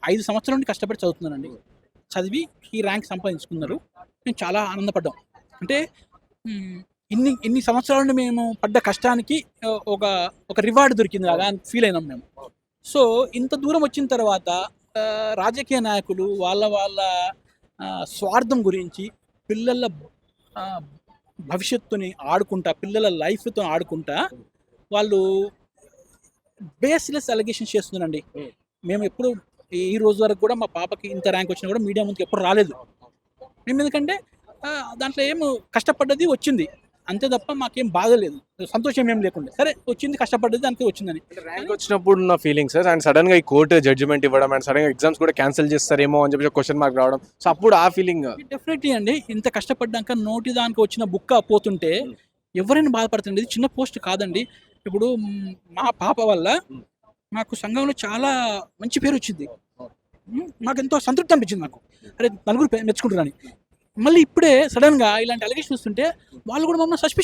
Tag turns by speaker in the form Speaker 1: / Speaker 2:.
Speaker 1: 5 సంవత్సరాల నుండి కష్టపడి చదువుతున్నానండి. చదివి ఈ ర్యాంక్ సంపాదించుకున్నారు. మేము చాలా ఆనందపడ్డాం. అంటే హ్మ్, ఇన్ని సంవత్సరాల నుండి మేము పడ్డ కష్టానికి ఒక ఒక రివార్డ్ దొరికింది కదా అని ఫీల్ అయినాం మేము. సో, ఇంత దూరం వచ్చిన తర్వాత రాజకీయ నాయకులు వాళ్ళ స్వార్థం గురించి పిల్లల ఆహ్, భవిష్యత్తుని ఆడుకుంటా, పిల్లల లైఫ్‌తో ఆడుకుంటా వాళ్ళు బేస్‌లెస్ అలిగేషన్స్ చేస్తున్నారండి. మేమెప్పుడు ఈ రోజు వరకు కూడా మా పాపకి ఇంత ర్యాంక్ వచ్చినా కూడా మీడియా ముందుకు ఎప్పుడు రాలేదు. మేమెందుకంటే దాంట్లో కష్టపడ్డది వచ్చింది. అంతే తప్ప మాకేం బాధ లేదు. సంతోషం ఏం లేకుండే. సరే వచ్చింది కష్టపడ్డది దానికి వచ్చిందని.
Speaker 2: ర్యాంక్ వచ్చినప్పుడు ఉన్న ఫీలింగ్ సార్, అండ్ సడన్ గా ఈ కోర్టు జడ్జిమెంట్ ఇవ్వడం అండ్ సడన్ గా ఎగ్జామ్స్ కూడా క్యాన్సిల్ చేస్తారేమో అని చెప్పి క్వశ్చన్ మార్క్ రావడం, సో అప్పుడు ఆ ఫీలింగ్.
Speaker 1: డెఫినెట్‌లీ అండి. ఇంత కష్టపడ్డాక నోటి దానికి వచ్చిన బుక్క పోతుంటే ఎవరైనా బాధపడతారండి. ఇది చిన్న పోస్ట్ కాదండి. ఇప్పుడు మా పాప వల్ల మాకు సంఘంలో చాలా మంచి పేరొచ్చింది. నాకెంతో సంతృప్తి అనిపించింది నాకు. అరే! నలుగురు మెచ్చుకుంటున్నారని. మళ్ళీ ఇప్పుడే సడెన్‌గా ఇలాంటి అలిగేషన్ వస్తుంటే వాళ్ళు కూడా మమ్మల్ని సస్పిషియస్